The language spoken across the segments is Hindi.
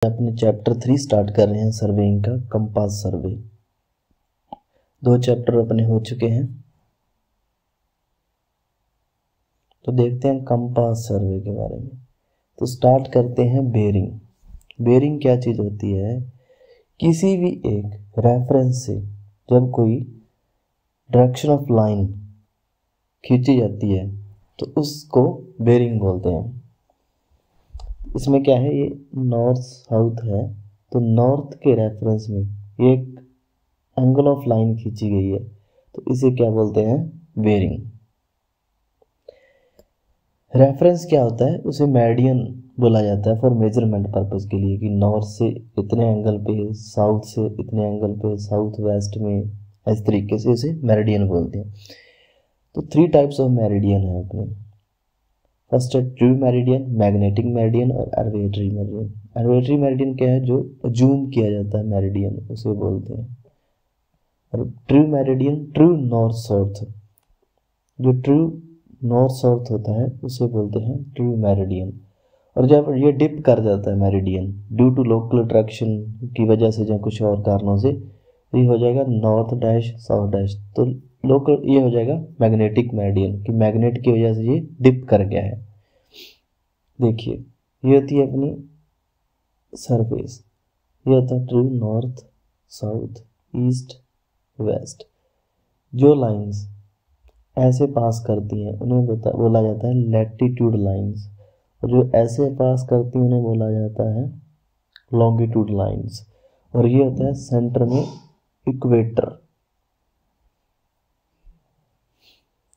अपने चैप्टर 3 स्टार्ट कर रहे हैं सर्वेइंग का, कंपास सर्वे। 2 चैप्टर अपने हो चुके हैं, तो देखते हैं कंपास सर्वे के बारे में। तो स्टार्ट करते हैं बेरिंग। बेरिंग क्या चीज़ होती है? किसी भी एक रेफरेंस से जब कोई डायरेक्शन ऑफ लाइन खींची जाती है तो उसको बेरिंग बोलते हैं। इसमें क्या है, ये नॉर्थ साउथ है, तो नॉर्थ के रेफरेंस में एक एंगल ऑफ लाइन खींची गई है, तो इसे क्या बोलते हैं? बेरिंग। रेफरेंस क्या होता है? उसे मेरिडियन बोला जाता है फॉर मेजरमेंट पर्पस के लिए, कि नॉर्थ से इतने एंगल पे, साउथ से इतने एंगल पे, साउथ वेस्ट में, इस तरीके से उसे मेरिडियन बोलते हैं। तो 3 टाइप्स ऑफ मेरिडियन है अपने। फर्स्ट है ट्रू मेरिडियन, मैग्नेटिक मेरिडियन और आर्बिट्रेरी मेरिडियन। आर्बिट्रेरी मेरिडियन क्या है? जो अज्यूम किया जाता है मेरिडियन, उसे बोलते हैं। और true meridian, true north south, जो ट्रू नॉर्थ साउथ होता है उसे बोलते हैं ट्रू मेरिडियन। और जब ये डिप कर जाता है meridian due to local attraction की वजह से या कुछ और कारणों से, ये हो जाएगा नॉर्थ डैश साउथ डैश, तो लोकल ये हो जाएगा मैग्नेटिक मेरिडियन, कि मैग्नेट की वजह से ये डिप कर गया है। देखिए, ये होती है अपनी सरफेस, ये होता है true north south east west. जो लाइंस ऐसे पास करती हैं उन्हें बोला जाता है लैटिट्यूड लाइंस, और जो ऐसे पास करती हैं उन्हें बोला जाता है लॉन्गिट्यूड लाइंस। और ये होता है सेंटर में इक्वेटर।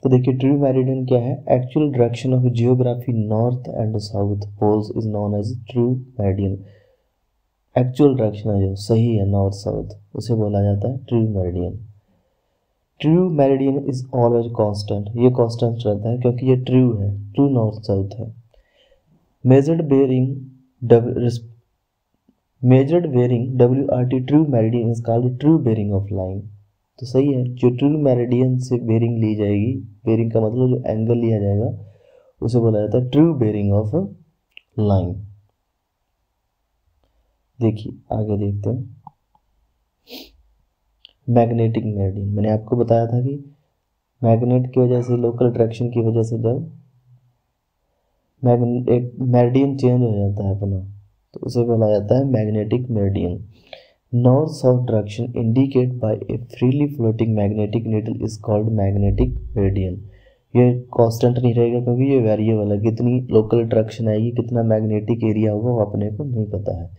तो देखिए, ट्रू मेरिडियन क्या है? Actual direction of geography north and south poles is known as true meridian. Actual direction है जो सही है नॉर्थ साउथ, उसे बोला जाता है true meridian. True meridian is always constant, ये कांस्टेंट रहता है क्योंकि ये ट्रू है, ट्रू नॉर्थ साउथ है। Measured bearing WRT true meridian is called true bearing of line. तो सही है, जो ट्रू मेरिडियन से बेरिंग ली जाएगी, बेरिंग का मतलब जो एंगल लिया जाएगा उसे बोला जाता है ट्रू बेरिंग ऑफ लाइन। देखिए आगे देखते हैं मैग्नेटिक मेरिडियन। मैंने आपको बताया था कि मैग्नेट की वजह से, लोकल अट्रैक्शन की वजह से जब एक मेरिडियन चेंज हो जाता है अपना, तो उसे बोला जाता है magnetic meridian. North south direction indicate bye A freely floating magnetic needle is called magnetic meridian. ये कांस्टेंट नहीं रहेगा क्योंकि ये वेरिएबल है, कितनी लोकल अट्रैक्शन आएगी, कितना मैग्नेटिक एरिया होगा वो अपने को नहीं पता है।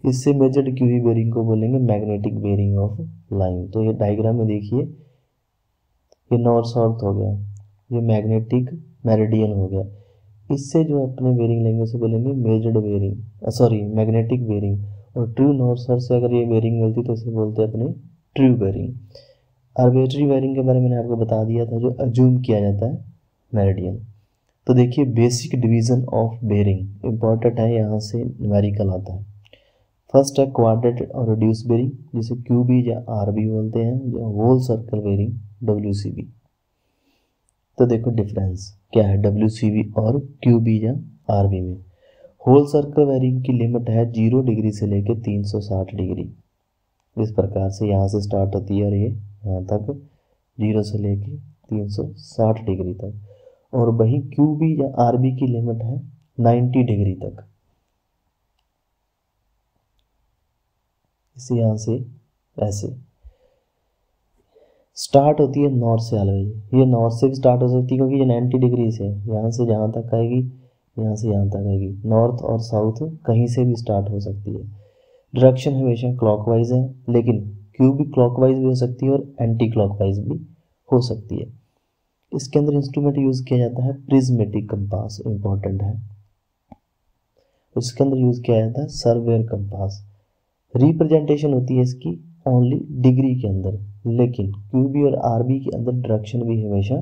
इससे मेजर्ड की हुई बेरिंग को बोलेंगे मैग्नेटिक बेरिंग ऑफ लाइन। तो ये डायग्राम में देखिए, ये नॉर्थ साउथ हो गया, ये मैग्नेटिक मेरिडियन हो गया। इससे जो अपने बेरिंग लेंगे उसे बोलेंगे measured bearing, sorry magnetic bearing. और ट्रू नॉर्थ साउथ से अगर ये बेरिंग मिलती तो इसे बोलते हैं अपने ट्रू बेरिंग। आर्बिट्रेरी बेरिंग के बारे में मैंने आपको बता दिया था, जो अज्यूम किया जाता है मेरिडियन। तो देखिए, basic division of bearing important है, यहाँ से न्यूमेरिकल आता है। फर्स्ट है क्वाड्रेंट और रिड्यूस बेरिंग, जिसे QB या RB बोलते हैं, जो होल सर्कल बेरिंग WCB। तो देखो डिफरेंस क्या है WCB और QB या RB में। होल सर्कल बेरिंग की लिमिट है 0 डिग्री से लेकर 360 डिग्री। इस प्रकार से यहाँ से स्टार्ट होती है और ये यहाँ तक 0 से लेकर 360 डिग्री तक। और वही QB या RB की लिमिट है 90 डिग्री तक। इसे यहाँ से ऐसे स्टार्ट होती है नॉर्थ से ऑलवेज। ये नॉर्थ से भी स्टार्ट हो सकती है क्योंकि ये 90 डिग्री से यहाँ से जहाँ तक आएगी, यहाँ से यहाँ तक आएगी। नॉर्थ और साउथ कहीं से भी स्टार्ट हो सकती है। डायरेक्शन हमेशा क्लॉकवाइज है, लेकिन QB क्लॉकवाइज भी हो सकती है और एंटी क्लॉकवाइज भी हो सकती है। इसके अंदर इंस्ट्रूमेंट यूज़ किया जाता है प्रिज्मेटिक कंपास, इंपॉर्टेंट है। उसके अंदर यूज़ किया जाता है सर्वेयर कंपास। रिप्रेजेंटेशन होती है इसकी ओनली डिग्री के अंदर, लेकिन QB और RB के अंदर डायरेक्शन भी हमेशा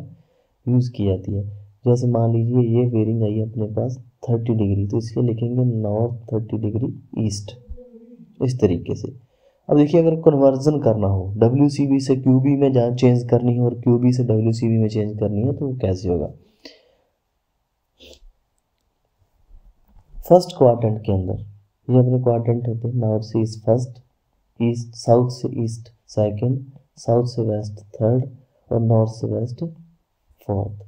यूज़ की जाती है। जैसे मान लीजिए ये बेरिंग आई है अपने पास 30 डिग्री, तो इसलिए लिखेंगे नॉर्थ 30 डिग्री ईस्ट, इस तरीके से। अब देखिए, अगर कन्वर्जन करना हो, WCB से QB में जहाँ चेंज करनी है और QB से WCB में चेंज करनी है, तो कैसे होगा? फर्स्ट क्वाड्रेंट के अंदर ये अपने क्वाड्रेंट होते हैं। नॉर्थ से ईस्ट फर्स्ट, ईस्ट साउथ से ईस्ट सेकंड, साउथ से वेस्ट थर्ड और नॉर्थ से वेस्ट फोर्थ।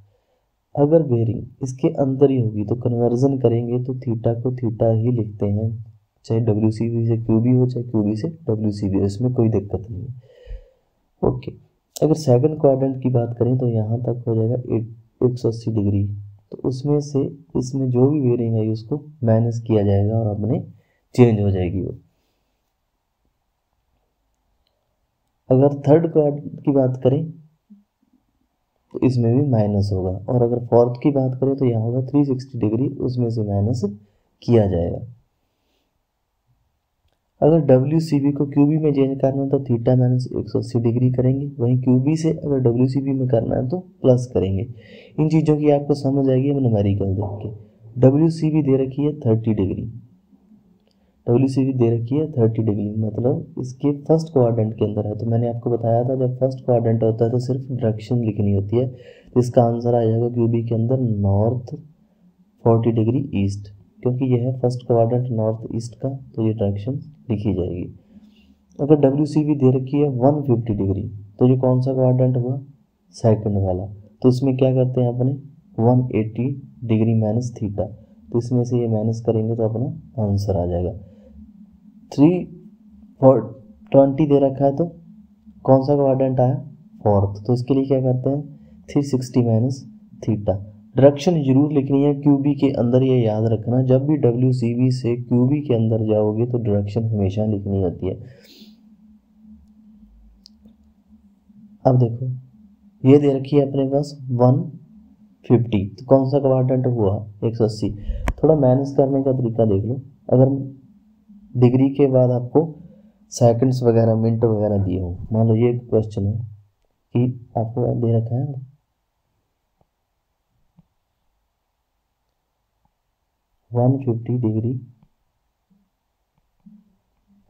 अगर बेरिंग इसके अंदर ही होगी तो कन्वर्जन करेंगे तो थीटा को थीटा ही लिखते हैं, चाहे WCB से QB हो चाहे QB से WCB हो, इसमें कोई दिक्कत नहीं है। ओके, अगर सेकंड क्वाड्रेंट की बात करें तो यहाँ तक हो जाएगा 180 डिग्री, तो उसमें से इसमें जो भी बेरिंग है उसको माइनस किया जाएगा और अपने चेंज हो जाएगी वो। अगर थर्ड क्वाड्रेंट की बात करें तो इसमें भी माइनस होगा, और अगर फोर्थ की बात करें तो यहाँ होगा 360 डिग्री, उसमें से माइनस किया जाएगा। अगर WCB को QB में चेंज करना है तो थीटा माइनस 180 डिग्री करेंगे, वहीं QB से अगर WCB में करना है तो प्लस करेंगे। इन चीज़ों की आपको समझ आएगी अब न्यूमेरिकल देख के। WCB दे रखी है 30 डिग्री, WCB दे रखी है 30 डिग्री, मतलब इसके फर्स्ट क्वाड्रेंट के अंदर है। तो मैंने आपको बताया था जब फर्स्ट क्वाड्रेंट होता है तो सिर्फ डायरेक्शन लिखनी होती है, तो इसका आंसर आ जाएगा QB के अंदर नॉर्थ 40 डिग्री ईस्ट, क्योंकि यह है फर्स्ट क्वाड्रेंट नॉर्थ ईस्ट का, तो ये डायरेक्शन लिखी जाएगी। अगर WCB दे रखी है 150 डिग्री, तो ये कौन सा क्वाड्रेंट हुआ? सेकंड वाला। तो इसमें क्या करते हैं अपने 180 डिग्री माइनस थीटा, तो इसमें से ये माइनस करेंगे तो अपना आंसर आ जाएगा। 320 दे रखा है तो कौन सा क्वाड्रेंट आया? फोर्थ, तो इसके लिए क्या करते हैं 360 माइनस थीटा। डायरेक्शन जरूर लिखनी है QB के अंदर, ये याद रखना, जब भी WCB से QB के अंदर जाओगे तो डायरेक्शन हमेशा लिखनी होती है। अब देखो ये दे रखी है अपने पास 150, तो कौन सा क्वाड्रेंट हुआ? 180। थोड़ा माइनस करने का तरीका देख लो, अगर डिग्री के बाद आपको सेकंड्स वगैरह मिनट वगैरह दिए हो, मान लो ये क्वेश्चन है कि आपको दे रखा है 150 डिग्री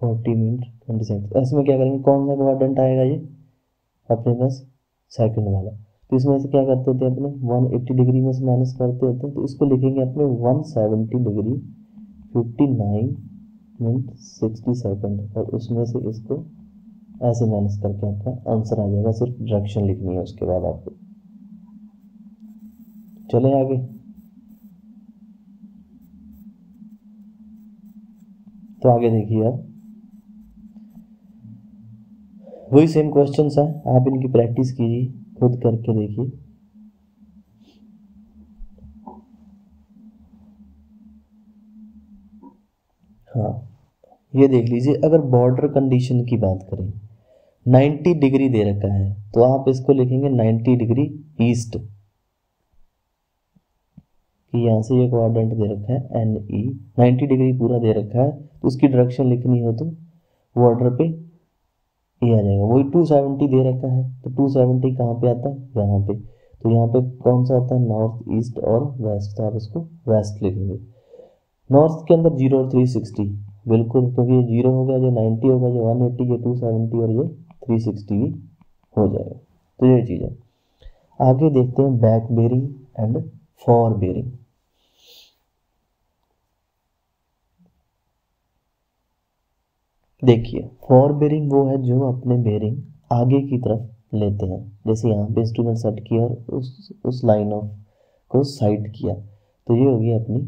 40 मिनट 20 सेकंड, इसमें क्या करेंगे, कौन सा क्वाड्रेंट आएगा ये अपने पास? सेकंड वाला। तो इसमें से क्या करते थे अपने 180 डिग्री में से माइनस करते होते हैं, तो इसको लिखेंगे अपने 170 डिग्री 59 मिनट 60 सेकंड, और उसमें से इसको ऐसे माइनस करके आपका आंसर आ जाएगा। सिर्फ डायरेक्शन लिखनी है उसके बाद आपको। चले आगे, तो आगे देखिए आप, वही सेम क्वेश्चंस है, आप इनकी प्रैक्टिस कीजिए, खुद करके देखिए। हाँ, ये देख लीजिए, अगर बॉर्डर कंडीशन की बात करें 90 डिग्री दे रखा है, तो आप इसको लिखेंगे 90 डिग्री ईस्ट, कि यहाँ से ये क्वाड्रेंट दे रखा है NE, 90 डिग्री पूरा दे रखा है, तो उसकी डायरेक्शन लिखनी हो तो बॉर्डर पे ये आ जाएगा। वही 270 दे रखा है, तो 270 कहाँ पे आता है? यहाँ पे, तो यहाँ पे कौन सा आता है? नॉर्थ ईस्ट और वेस्ट, तो आप इसको वेस्ट लिखेंगे। नॉर्थ के अंदर 0 और 360 बिल्कुल, क्योंकि ये 0 हो गया, जो 90 होगा, जो 180, ये 270 और ये 360 भी हो जाएगा। तो ये चीज़ है। आगे देखते हैं back bearing and fore bearing. देखिए फॉर बेरिंग वो है जो अपने बेरिंग आगे की तरफ लेते हैं, जैसे यहाँ पे इंस्ट्रूमेंट सेट किया और उस लाइन ऑफ को साइड किया, तो ये होगी अपनी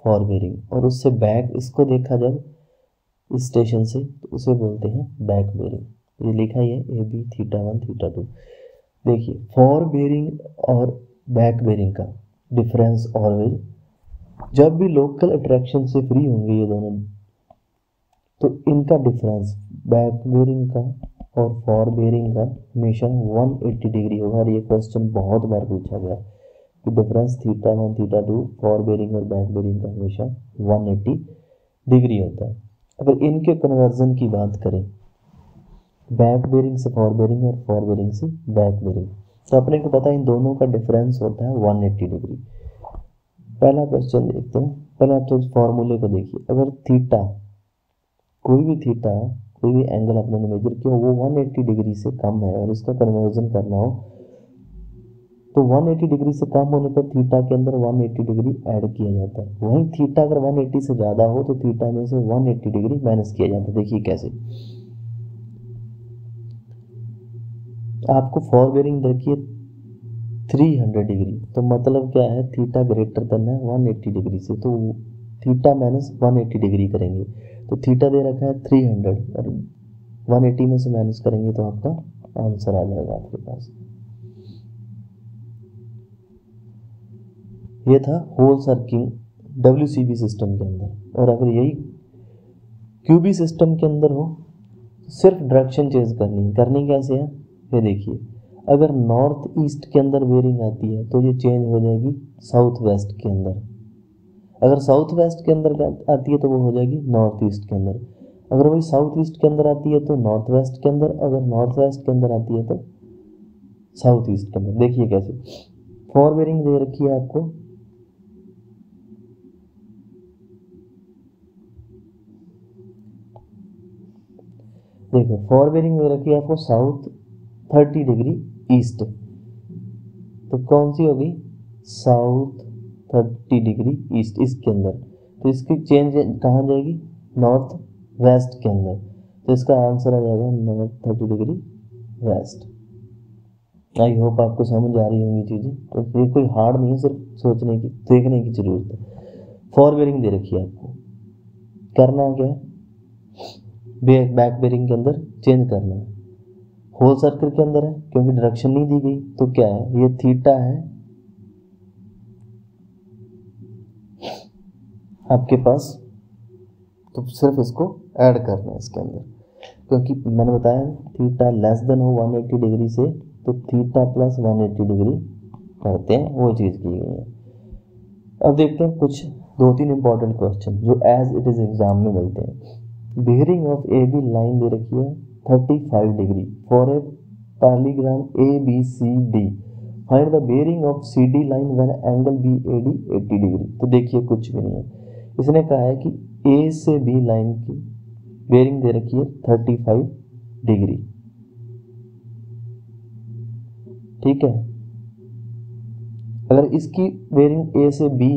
फॉर बेरिंग। और उससे बैक इसको देखा जब इस स्टेशन से, तो उसे बोलते हैं बैक बेरिंग। ये लिखा ही है AB θ1 θ2। देखिए फॉर बेरिंग और बैक बेरिंग का डिफरेंस ऑलवेज, जब भी लोकल अट्रैक्शन से फ्री होंगे ये दोनों, तो इनका डिफरेंस बैक बेरिंग का और फॉर बेरिंग का हमेशा 180 डिग्री होगा। और ये क्वेश्चन बहुत बार पूछा गया कि डिफरेंस θ1 θ2 फॉर बेरिंग और बैक बेरिंग का हमेशा 180 डिग्री होता है। अगर इनके कन्वर्जन की बात करें बैक बेरिंग से फॉर बेरिंग और फॉर बेरिंग से बैक बेरिंग, तो अपने को पता है इन दोनों का डिफरेंस होता है 180 डिग्री। पहला क्वेश्चन देखते हैं, पहले आप तो फॉर्मूले को देखिए। अगर थीटा कोई भी एंगल अपने ने मेजर किया वो 180 डिग्री से कम है और इसका कन्वर्जन करना हो तो 180 डिग्री से कम होने पर थीटा के अंदर 180 डिग्री ऐड किया जाता है। वहीं थीटा अगर 180 से ज़्यादा हो तो थीटा में से 180 डिग्री माइनस किया जाता है। देखिए कैसे, आपको फॉर बेरिंग देखिए 300 डिग्री, तो मतलब क्या है, थीटा ग्रेटर देन है 180 डिग्री से, तो थीटा माइनस 180 डिग्री करेंगे तो थीटा दे रखा है 300 और 180 में से माइनस करेंगे तो आपका आंसर आ जाएगा आपके पास। ये था होल सर्किल WCB सिस्टम के अंदर। और अगर यही QB सिस्टम के अंदर हो, सिर्फ डायरेक्शन चेंज करनी कैसे है, ये देखिए, अगर नॉर्थ ईस्ट के अंदर बेरिंग आती है तो ये चेंज हो जाएगी साउथ वेस्ट के अंदर। अगर साउथ वेस्ट के अंदर आती है तो वो हो जाएगी नॉर्थ ईस्ट के अंदर। अगर वही साउथ ईस्ट के अंदर आती है तो नॉर्थ वेस्ट के अंदर। अगर नॉर्थ वेस्ट के अंदर आती है तो साउथ ईस्ट के अंदर। देखिए कैसे, फॉर बेरिंग दे रखी है आपको, देखो फॉर बेरिंग दे रखी है आपको साउथ 30 डिग्री ईस्ट, तो कौन सी होगी, साउथ 30 डिग्री ईस्ट इसके अंदर। तो इसकी चेंज कहाँ जाएगी, नॉर्थ वेस्ट के अंदर। तो इसका आंसर आ जाएगा north 30 degree west. I hope आपको समझ आ रही होंगी चीज़ें। तो ये कोई हार्ड नहीं है, सिर्फ सोचने की, देखने की जरूरत है। फॉर बेरिंग दे रखी है आपको, करना क्या है, बैक बेरिंग के अंदर चेंज करना है। होल सर्कल के अंदर है क्योंकि डायरेक्शन नहीं दी गई, तो क्या है, ये थीटा है आपके पास, तो सिर्फ इसको ऐड करना है इसके अंदर, क्योंकि मैंने बताया थीटा लेस देन हो 180 डिग्री से तो थीटा प्लस 180 डिग्री करते हैं, वो चीज़ की गई है। अब देखते हैं कुछ 2-3 इंपॉर्टेंट क्वेश्चन जो एज इट इज एग्जाम में मिलते हैं। बेयरिंग ऑफ AB लाइन दे रखी है 35 degree for a parallelogram ABCD। Find the bearing of CD line when angle BAD 80 degree. तो देखिए कुछ भी नहीं है, इसने कहा है कि A से B लाइन की बेयरिंग दे रखी है 35 डिग्री, ठीक है। अगर इसकी बेयरिंग A से B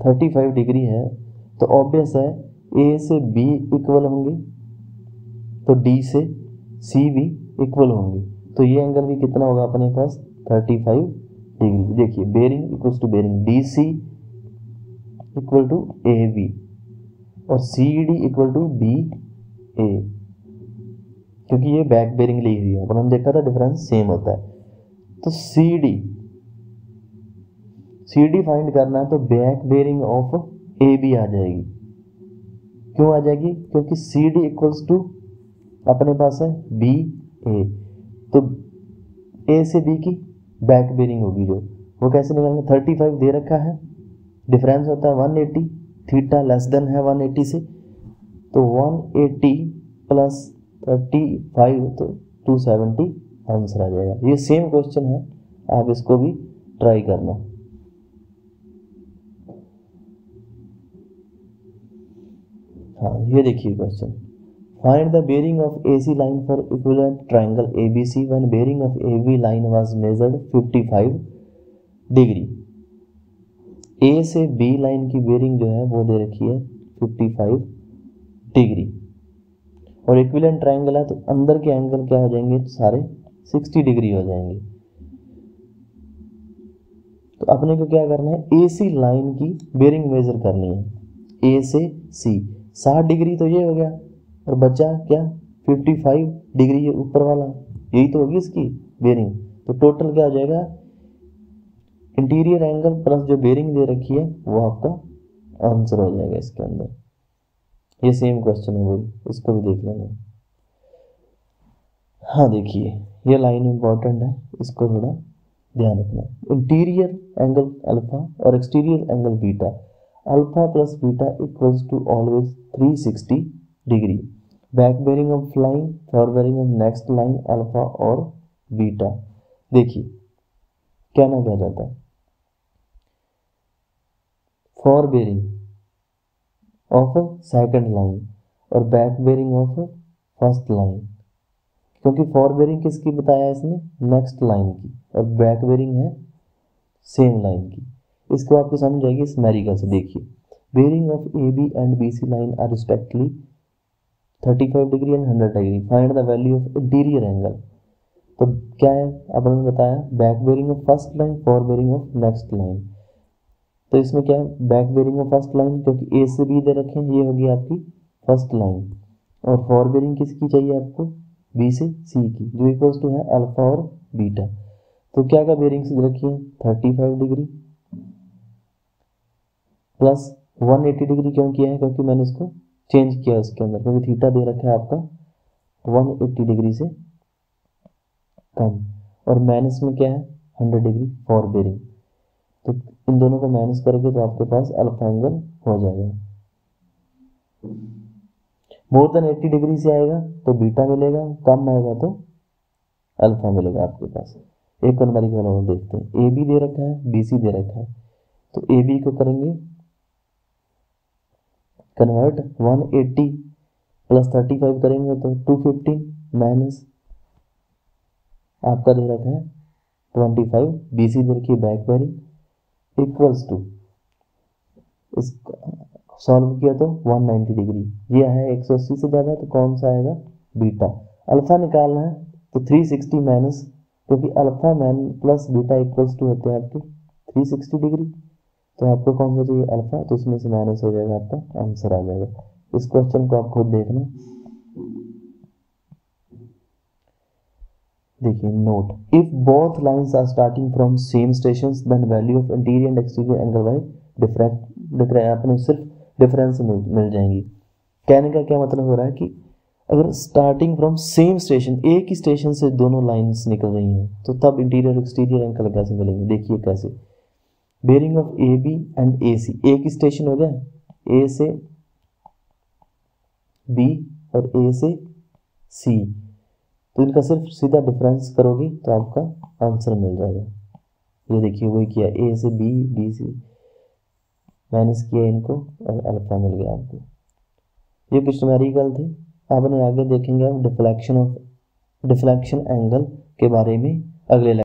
35 डिग्री है तो ऑब्वियस है A से B इक्वल होंगे तो D से C भी इक्वल होंगे, तो ये एंगल भी कितना होगा अपने पास 35 डिग्री। देखिए bearing equals to bearing DC equal to AB और CD इक्वल टू BA, क्योंकि ये बैक बेयरिंग ली हुई है, पर हम देखा था डिफरेंस सेम होता है। तो CD फाइंड करना है तो बैक बेयरिंग ऑफ AB आ जाएगी। क्यों आ जाएगी, क्योंकि CD इक्वल्स टू अपने पास है BA, तो A से B की बैक बेयरिंग होगी जो, वो कैसे निकालेंगे, 35 दे रखा है, डिफरेंस होता है 180, थीटा लेस देन है 180 से, तो 180 प्लस 35 तो 270 आंसर आ जाएगा। ये सेम क्वेश्चन है, आप इसको भी ट्राई करना। हाँ ये देखिए question, find the bearing of AC line for equivalent triangle ABC when bearing of AB line was measured 55 degree. A से B लाइन की बेयरिंग जो है वो दे रखी है 55 डिग्री और इक्विवेलेंट ट्रायंगल है तो अंदर के एंगल क्या हो जाएंगे, सारे 60 डिग्री हो जाएंगे। तो अपने को क्या करना है, AC लाइन की बेयरिंग मेजर करनी है, A से C 60 डिग्री तो ये हो गया और बचा क्या 55 डिग्री, ये ऊपर वाला, यही तो होगी इसकी बेयरिंग। तो टोटल क्या हो जाएगा, इंटीरियर एंगल प्लस जो बेयरिंग दे रखी है वो आपका आंसर हो जाएगा इसके अंदर। ये सेम क्वेश्चन है वही, इसको भी देख लेना। हाँ देखिए ये लाइन इंपॉर्टेंट है, इसको थोड़ा ध्यान रखना। इंटीरियर एंगल अल्फा और exterior angle beta, alpha plus beta equals to always 360 degree. Back bearing of line, fore bearing of next line alpha और बीटा। देखिए कहना क्या जाता है, fore bearing of second line और back bearing of first line, क्योंकि फॉर बेरिंग किसकी बताया इसने, नेक्स्ट लाइन की, और बैक बेरिंग है सेम लाइन की। इसको आपको समझ आएगी इस मैरिकल से। देखिए, bearing of A B and B C line are respectively 35 degree and 100 degree, find the value of interior angle. तो क्या है, अपन ने बताया back bearing of first line, fore bearing of next line. तो इसमें क्या है, back bearing of first line, क्योंकि ए से बी दे रखे हैं, ये होगी आपकी फर्स्ट लाइन, और फॉर बेरिंग किसकी चाहिए आपको, बी से सी की, जो इक्वल्स टू है अल्फा और बीटा। तो क्या क्या बेरिंग्स दे रखी है, 35 डिग्री प्लस 180 डिग्री। क्यों किया है, क्योंकि मैंने इसको चेंज किया उसके अंदर, क्योंकि थीटा दे रखा है आपका 180 डिग्री से कम, और माइनस में क्या है 100 डिग्री फॉर बेरिंग। तो इन दोनों को माइनस करोगे तो आपके पास अल्फा एंगल हो जाएगा। मोर देन 80 डिग्री से आएगा तो बीटा मिलेगा, कम आएगा तो अल्फा मिलेगा आपके पास। एक न्यूमेरिकल और देखते हैं, ए बी दे रखा है, बी सी दे रखा है, तो ए बी को करेंगे कन्वर्ट, 180 प्लस 35 करेंगे तो 215 माइनस आपका दे रखा है 25, बी सी दे रखी है बैक बेरिंग इक्वल्स टू, इसको सॉल्व किया तो 190 डिग्री, ये है 180 से ज़्यादा, तो कौन सा आएगा, बीटा। अल्फा निकालना है तो 360 माइनस, क्योंकि alpha man plus beta equals to होते हैं आपके 360 डिग्री, तो आपको कौन सा चाहिए, अल्फा, तो उसमें से माइनस हो जाएगा, आपका आंसर आ जाएगा। इस क्वेश्चन को आप खुद देखना। देखिए note, if both lines are starting from same stations then value of interior and exterior angle by different अपने सिर्फ डिफरेंस मिल जाएंगी। कहने का क्या मतलब हो रहा है कि अगर स्टार्टिंग फ्रॉम सेम स्टेशन, एक ही स्टेशन से दोनों लाइंस निकल रही हैं, तो तब इंटीरियर एक्सटीरियर एंगल कैसे मिलेंगे। देखिए कैसे, bearing of A B and A C, एक ही स्टेशन हो गया, ए से बी और ए से सी, तो इनका सिर्फ सीधा डिफरेंस करोगे तो आपका आंसर मिल जाएगा। ये देखिए वही किया, ए से बी, बी से माइनस किया इनको और अल्फा मिल गया आपको। ये कुछ न्यूमेरिकल थे। आपने आगे देखेंगे हम डिफ्लेक्शन एंगल के बारे में अगले